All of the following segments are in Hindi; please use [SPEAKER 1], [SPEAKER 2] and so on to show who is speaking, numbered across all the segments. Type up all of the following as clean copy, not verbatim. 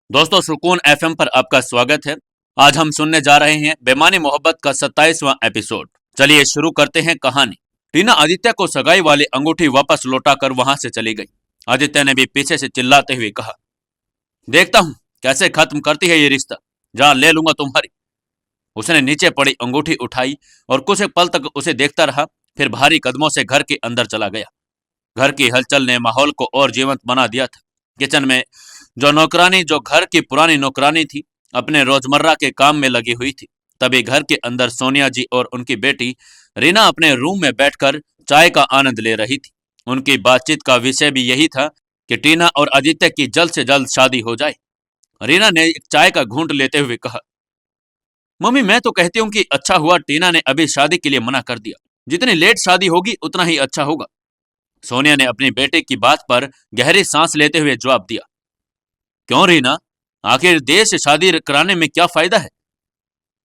[SPEAKER 1] दोस्तों, सुकून एफएम पर आपका स्वागत है। आज हम सुनने जा रहे हैं बेमानी मोहब्बत का 27वां एपिसोड। चलिए शुरू करते हैं कहानी। टीना आदित्य को सगाई वाली अंगूठी वापस लौटाकर वहां से चली गई। आदित्य ने भी पीछे से चिल्लाते हुए कहा, देखता हूं कैसे खत्म करती है ये रिश्ता, जहां ले लूंगा तुम्हारी। उसने नीचे पड़ी अंगूठी उठाई और कुछ एक पल तक उसे देखता रहा, फिर भारी कदमों से घर के अंदर चला गया। घर की हलचल ने माहौल को और जीवंत बना दिया था। किचन में जो घर की पुरानी नौकरानी थी, अपने रोजमर्रा के काम में लगी हुई थी। तभी घर के अंदर सोनिया जी और उनकी बेटी रीना अपने रूम में बैठकर चाय का आनंद ले रही थी। उनकी बातचीत का विषय भी यही था कि टीना और आदित्य की जल्द से जल्द शादी हो जाए। रीना ने एक चाय का घूंट लेते हुए कहा, मम्मी मैं तो कहती हूँ कि अच्छा हुआ टीना ने अभी शादी के लिए मना कर दिया। जितनी लेट शादी होगी उतना ही अच्छा होगा। सोनिया ने अपनी बेटे की बात पर गहरी सांस लेते हुए जवाब दिया, क्यों रीना, आखिर देर से शादी कराने में क्या फायदा है?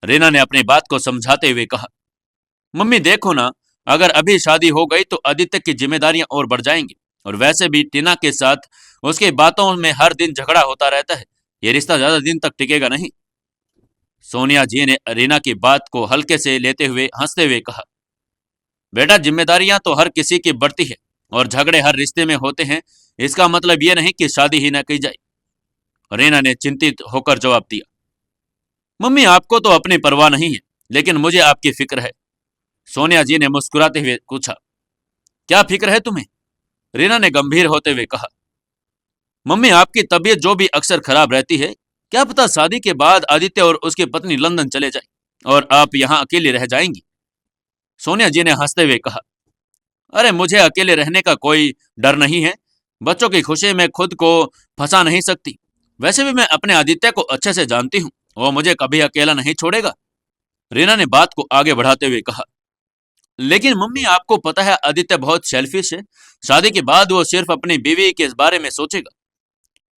[SPEAKER 1] रीना ने अपनी बात को समझाते हुए कहा, मम्मी देखो ना, अगर अभी शादी हो गई तो आदित्य की जिम्मेदारियां और बढ़ जाएंगी, और वैसे भी टीना के साथ उसकी बातों में हर दिन झगड़ा होता रहता है। ये रिश्ता ज्यादा दिन तक टिकेगा नहीं। सोनिया जी ने रीना की बात को हल्के से लेते हुए हंसते हुए कहा, बेटा जिम्मेदारियां तो हर किसी की बढ़ती है और झगड़े हर रिश्ते में होते हैं। इसका मतलब ये नहीं कि शादी ही न की जाए। रीना ने चिंतित होकर जवाब दिया, मम्मी आपको तो अपनी परवाह नहीं है, लेकिन मुझे आपकी फिक्र है। सोनिया जी ने मुस्कुराते हुए पूछा, क्या फिक्र है तुम्हें? रीना ने गंभीर होते हुए कहा, मम्मी आपकी तबीयत जो भी अक्सर खराब रहती है, क्या पता शादी के बाद आदित्य और उसकी पत्नी लंदन चले जाए और आप यहाँ अकेली रह जाएंगी। सोनिया जी ने हंसते हुए कहा, अरे मुझे अकेले रहने का कोई डर नहीं है। बच्चों की खुशी में खुद को फंसा नहीं सकती। वैसे भी मैं अपने आदित्य को अच्छे से जानती हूँ, वो मुझे कभी अकेला नहीं छोड़ेगा। रीना ने बात को आगे बढ़ाते हुए कहा, लेकिन मम्मी आपको पता है आदित्य बहुत सेल्फिश है। शादी के बाद वो सिर्फ अपनी बीवी के बारे में सोचेगा।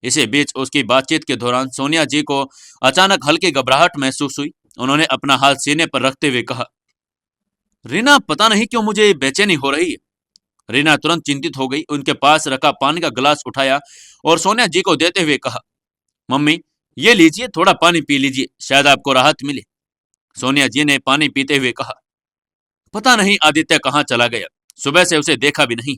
[SPEAKER 1] इसी बीच उसकी बातचीत के दौरान सोनिया जी को अचानक हल्की घबराहट महसूस हुई। उन्होंने अपना हाथ सीने पर रखते हुए कहा, रीना पता नहीं क्यों मुझे बेचैनी हो रही है। रीना तुरंत चिंतित हो गई, उनके पास रखा पानी का गिलास उठाया और सोनिया जी को देते हुए कहा, मम्मी ये लीजिए, थोड़ा पानी पी लीजिए, शायद आपको राहत मिले। सोनिया जी ने पानी पीते हुए कहा, पता नहीं आदित्य कहाँ चला गया, सुबह से उसे देखा भी नहीं।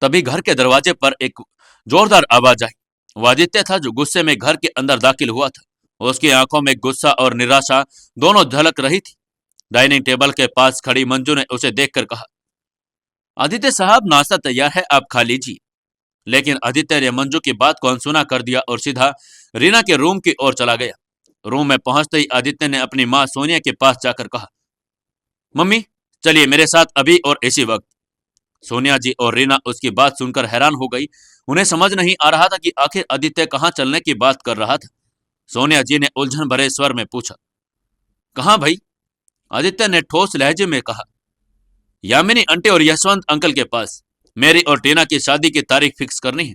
[SPEAKER 1] तभी घर के दरवाजे पर एक जोरदार आवाज आई। वो आदित्य था जो गुस्से में घर के अंदर दाखिल हुआ था। उसकी आंखों में गुस्सा और निराशा दोनों झलक रही थी। डाइनिंग टेबल के पास खड़ी मंजू ने उसे देखकर कहा, आदित्य साहब नाश्ता तैयार है, आप खा लीजिए। लेकिन आदित्य ने मंजू की बात को अनसुना कर दिया और सीधा रीना के रूम की ओर चला गया। रूम में पहुंचते ही आदित्य ने अपनी मां सोनिया के पास जाकर कहा, मम्मी चलिए मेरे साथ अभी और इसी वक्त। सोनिया जी और रीना उसकी बात सुनकर हैरान हो गई। उन्हें समझ नहीं आ रहा था कि आखिर आदित्य कहाँ चलने की बात कर रहा था। सोनिया जी ने उलझन भरे स्वर में पूछा, कहाँ भाई? आदित्य ने ठोस लहजे में कहा, यामिनी आंटी और यशवंत अंकल के पास। मेरी और टीना की शादी की तारीख फिक्स करनी है।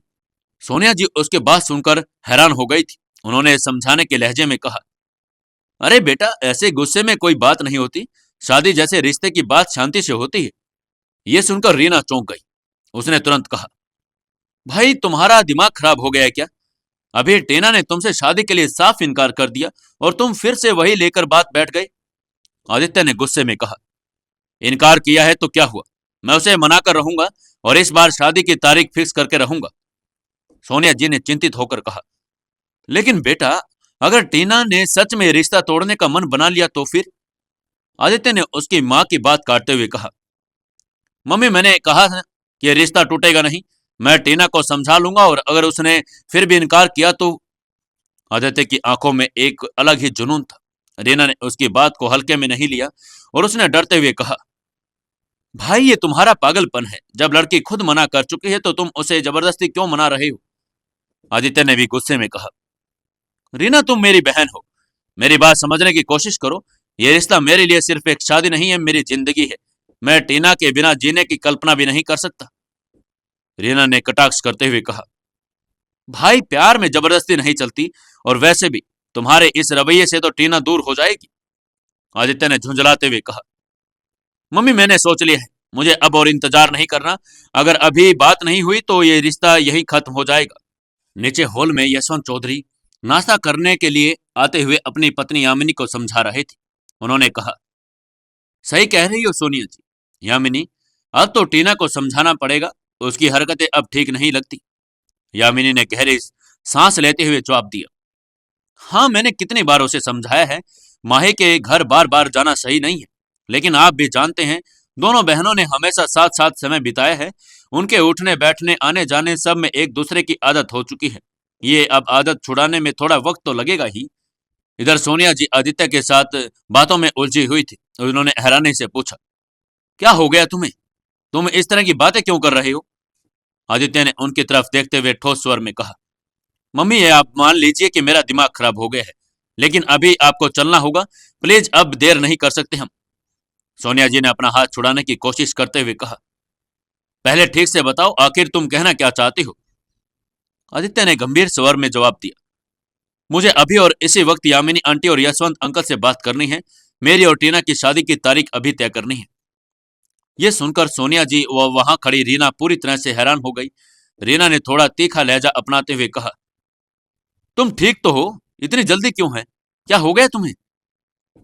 [SPEAKER 1] सोनिया जी उसके बात सुनकर हैरान हो गई थी। उन्होंने समझाने के लहजे में कहा, अरे बेटा ऐसे गुस्से में कोई बात नहीं होती। शादी जैसे रिश्ते की बात शांति से होती है। यह सुनकर रीना चौंक गई। उसने तुरंत कहा, भाई तुम्हारा दिमाग खराब हो गया है क्या? अभी टीना ने तुमसे शादी के लिए साफ इनकार कर दिया और तुम फिर से वही लेकर बात बैठ गए। आदित्य ने गुस्से में कहा, इनकार किया है तो क्या हुआ, मैं उसे मना कर रहूंगा और इस बार शादी की तारीख फिक्स करके रहूंगा। सोनिया जी ने चिंतित होकर कहा, लेकिन बेटा अगर टीना ने सच में रिश्ता तोड़ने का मन बना लिया तो फिर? आदित्य ने उसकी मां की बात काटते हुए कहा, मम्मी मैंने कहा था कि यह रिश्ता टूटेगा नहीं। मैं टीना को समझा लूंगा और अगर उसने फिर भी इनकार किया तो। आदित्य की आंखों में एक अलग ही जुनून था। रीना ने उसकी बात को हल्के में नहीं लिया और उसने डरते हुए कहा, भाई ये तुम्हारा पागलपन है। जब लड़की खुद मना कर चुकी है तो तुम उसे जबरदस्ती क्यों मना रहे हो? आदित्य ने भी गुस्से में कहा, रीना तुम मेरी बहन हो, मेरी बात समझने की कोशिश करो। यह रिश्ता मेरे लिए सिर्फ एक शादी नहीं है, मेरी जिंदगी है। मैं टीना के बिना जीने की कल्पना भी नहीं कर सकता। रीना ने कटाक्ष करते हुए कहा, भाई प्यार में जबरदस्ती नहीं चलती, और वैसे भी तुम्हारे इस रवैये से तो टीना दूर हो जाएगी। आदित्य ने झुंझलाते हुए कहा, मम्मी मैंने सोच लिया है, मुझे अब और इंतजार नहीं करना। अगर अभी बात नहीं हुई तो ये रिश्ता यही खत्म हो जाएगा। नीचे हॉल में यशवंत चौधरी, नाश्ता करने के लिए आते हुए अपनी पत्नी यामिनी को समझा रहे थे। उन्होंने कहा, सही कह रही हो सोनिया जी। यामिनी, अब तो टीना को समझाना पड़ेगा, उसकी हरकतें अब ठीक नहीं लगती। यामिनी ने गहरी सांस लेते हुए जवाब दिया, हाँ, मैंने कितनी बार उसे समझाया है, माही के घर बार बार जाना सही नहीं है। लेकिन आप भी जानते हैं, दोनों बहनों ने हमेशा साथ साथ समय बिताया है। उनके उठने बैठने आने जाने सब में एक दूसरे की आदत हो चुकी है। ये अब आदत छुड़ाने में थोड़ा वक्त तो लगेगा ही। इधर सोनिया जी आदित्य के साथ बातों में उलझी हुई थी। उन्होंने हैरानी से पूछा, क्या हो गया तुम्हें? तुम इस तरह की बातें क्यों कर रहे हो? आदित्य ने उनकी तरफ देखते हुए ठोस स्वर में कहा, मम्मी, ये आप मान लीजिए कि मेरा दिमाग खराब हो गया है, लेकिन अभी आपको चलना होगा। प्लीज अब देर नहीं कर सकते हम। सोनिया जी ने अपना हाथ छुड़ाने की कोशिश करते हुए कहा, पहले ठीक से बताओ, आखिर तुम कहना क्या चाहती हो? आदित्य ने गंभीर स्वर में जवाब दिया, मुझे अभी और इसी वक्त यामिनी आंटी और यशवंत अंकल से बात करनी है। मेरी और टीना की शादी की तारीख अभी तय करनी है। यह सुनकर सोनिया जी व वहां खड़ी रीना पूरी तरह से हैरान हो गई। रीना ने थोड़ा तीखा लहजा अपनाते हुए कहा, तुम ठीक तो हो? इतनी जल्दी क्यों है? क्या हो गया तुम्हें?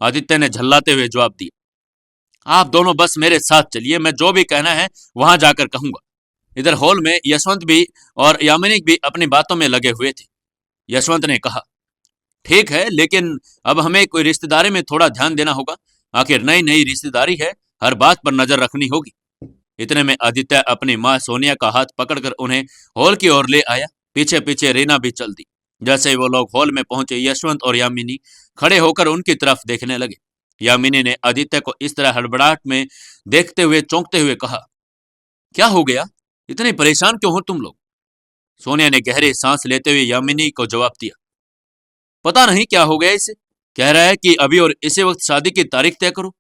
[SPEAKER 1] आदित्य ने झल्लाते हुए जवाब दिया, आप दोनों बस मेरे साथ चलिए, मैं जो भी कहना है वहां जाकर कहूंगा। इधर हॉल में यशवंत भी और यामिनी भी अपनी बातों में लगे हुए थे। यशवंत ने कहा, ठीक है, लेकिन अब हमें कोई रिश्तेदारी में थोड़ा ध्यान देना होगा। आखिर नई नई रिश्तेदारी है, हर बात पर नजर रखनी होगी। इतने में आदित्य अपनी माँ सोनिया का हाथ पकड़कर उन्हें हॉल की ओर ले आया। पीछे पीछे रीना भी चल दी। जैसे ही वो लोग हॉल में पहुंचे, यशवंत और यामिनी खड़े होकर उनकी तरफ देखने लगे। यामिनी ने आदित्य को इस तरह हड़बड़ाहट में देखते हुए चौंकते हुए कहा, क्या हो गया? इतने परेशान क्यों हो तुम लोग? सोनिया ने गहरी सांस लेते हुए यामिनी को जवाब दिया, पता नहीं क्या हो गया इसे, कह रहा है कि अभी और इसी वक्त शादी की तारीख तय करो।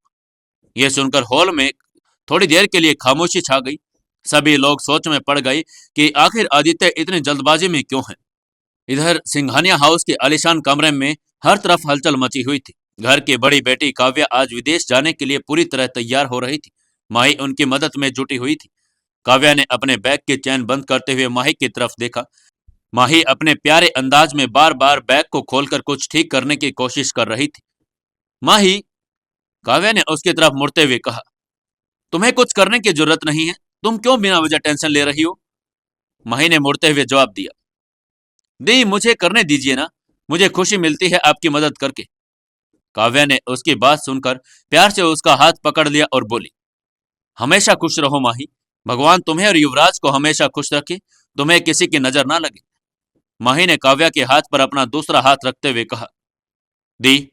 [SPEAKER 1] यह सुनकर हॉल में थोड़ी देर के लिए खामोशी छा गई। सभी लोग सोच में पड़ गए कि आखिर आदित्य इतनी जल्दबाजी में क्यों है। इधर सिंघानिया हाउस के आलीशान कमरे में हर तरफ हलचल मची हुई थी। घर की बड़ी बेटी काव्या आज विदेश जाने के लिए पूरी तरह तैयार हो रही थी। माही उनकी मदद में जुटी हुई थी। काव्या ने अपने बैग की चैन बंद करते हुए माही की तरफ देखा। माही अपने प्यारे अंदाज में बार बार बैग को खोलकर कुछ ठीक करने की कोशिश कर रही थी। माही, काव्या ने उसकी तरफ मुड़ते हुए कहा, तुम्हें कुछ करने की जरूरत नहीं है, तुम क्यों बिना वजह टेंशन ले रही हो? माही ने मुड़ते हुए जवाब दिया, दी, मुझे करने दीजिए ना, मुझे खुशी मिलती है आपकी मदद करके। काव्या ने उसकी बात सुनकर प्यार से उसका हाथ पकड़ लिया और बोली, हमेशा खुश रहो माही, भगवान तुम्हें और युवराज को हमेशा खुश रखे, तुम्हें किसी की नजर ना लगे। माही ने काव्या के हाथ पर अपना दूसरा हाथ रखते हुए कहा, दी,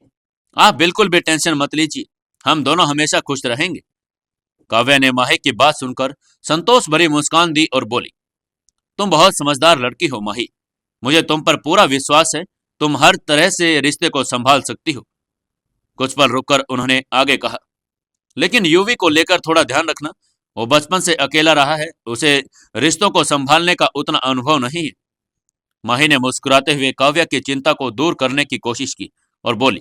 [SPEAKER 1] आप बिल्कुल भी टेंशन मत लीजिए, हम दोनों हमेशा खुश रहेंगे। काव्या ने माही की बात सुनकर संतोष भरी मुस्कान दी और बोली, तुम बहुत समझदार लड़की हो माही, मुझे तुम पर पूरा विश्वास है, तुम हर तरह से रिश्ते को संभाल सकती हो। कुछ पल रुककर उन्होंने आगे कहा, लेकिन यूवी को लेकर थोड़ा ध्यान रखना, वो बचपन से अकेला रहा है, उसे रिश्तों को संभालने का उतना अनुभव नहीं है। माही ने मुस्कुराते हुए काव्या की चिंता को दूर करने की कोशिश की और बोली,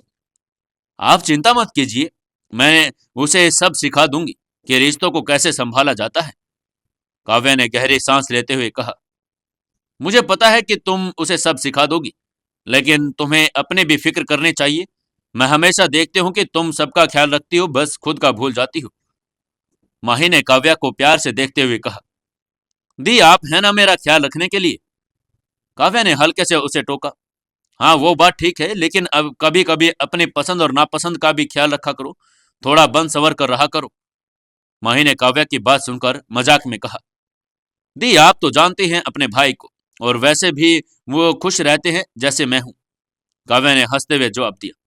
[SPEAKER 1] आप चिंता मत कीजिए, मैं उसे सब सिखा दूंगी कि रिश्तों को कैसे संभाला जाता है। काव्या ने गहरी सांस लेते हुए कहा, मुझे पता है कि तुम उसे सब सिखा दोगी, लेकिन तुम्हें अपनी भी फिक्र करनी चाहिए। मैं हमेशा देखती हूँ कि तुम सबका ख्याल रखती हो, बस खुद का भूल जाती हो। माही ने काव्या को प्यार से देखते हुए कहा, दी, आप है ना मेरा ख्याल रखने के लिए। काव्या ने हल्के से उसे टोका, हाँ, वो बात ठीक है, लेकिन अब कभी कभी अपनी पसंद और नापसंद का भी ख्याल रखा करो, थोड़ा बन सवर कर रहा करो। माही ने काव्या की बात सुनकर मजाक में कहा, दी, आप तो जानते हैं अपने भाई को, और वैसे भी वो खुश रहते हैं जैसे मैं हूं। काव्या ने हंसते हुए जवाब दिया,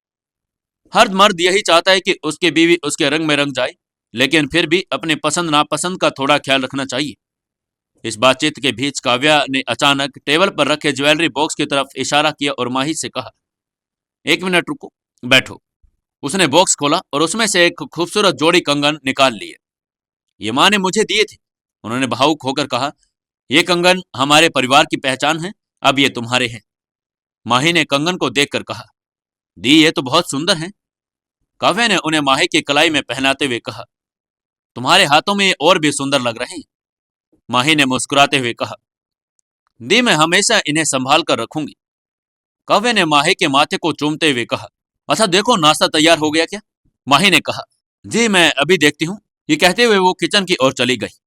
[SPEAKER 1] हर मर्द यही चाहता है कि उसकी बीवी उसके रंग में रंग जाए, लेकिन फिर भी अपनी पसंद नापसंद का थोड़ा ख्याल रखना चाहिए। इस बातचीत के बीच काव्या ने अचानक टेबल पर रखे ज्वेलरी बॉक्स की तरफ इशारा किया और माही से कहा, एक मिनट रुको, बैठो। उसने बॉक्स खोला और उसमें से एक खूबसूरत जोड़ी कंगन निकाल लिए। ये माँ ने मुझे दिए थे, उन्होंने भावुक होकर कहा, ये कंगन हमारे परिवार की पहचान है, अब ये तुम्हारे हैं। माही ने कंगन को देखकर कहा, दी, ये तो बहुत सुंदर है। काव्या ने उन्हें माही की कलाई में पहनाते हुए कहा, तुम्हारे हाथों में ये और भी सुंदर लग रहे हैं। माही ने मुस्कुराते हुए कहा, दी, मैं हमेशा इन्हें संभाल कर रखूंगी। काव्य ने माही के माथे को चूमते हुए कहा, अच्छा देखो नाश्ता तैयार हो गया क्या? माही ने कहा, जी मैं अभी देखती हूँ। ये कहते हुए वो किचन की ओर चली गई।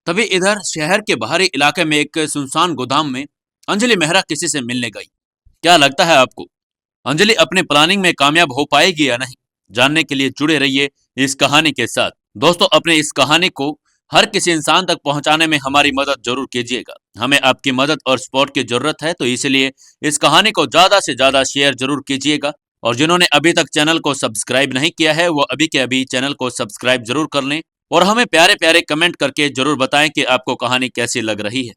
[SPEAKER 1] तभी इधर शहर के बाहरी इलाके में एक सुनसान गोदाम में अंजलि मेहरा किसी से मिलने गई। क्या लगता है आपको, अंजलि अपने प्लानिंग में कामयाब हो पाएगी या नहीं? जानने के लिए जुड़े रहिए इस कहानी के साथ। दोस्तों, अपने इस कहानी को हर किसी इंसान तक पहुंचाने में हमारी मदद जरूर कीजिएगा। हमें आपकी मदद और सपोर्ट की जरूरत है, तो इसलिए इस कहानी को ज्यादा से ज्यादा शेयर जरूर कीजिएगा। और जिन्होंने अभी तक चैनल को सब्सक्राइब नहीं किया है वो अभी के अभी चैनल को सब्सक्राइब जरूर कर लें और हमें प्यारे प्यारे कमेंट करके जरूर बताएं कि आपको कहानी कैसी लग रही है।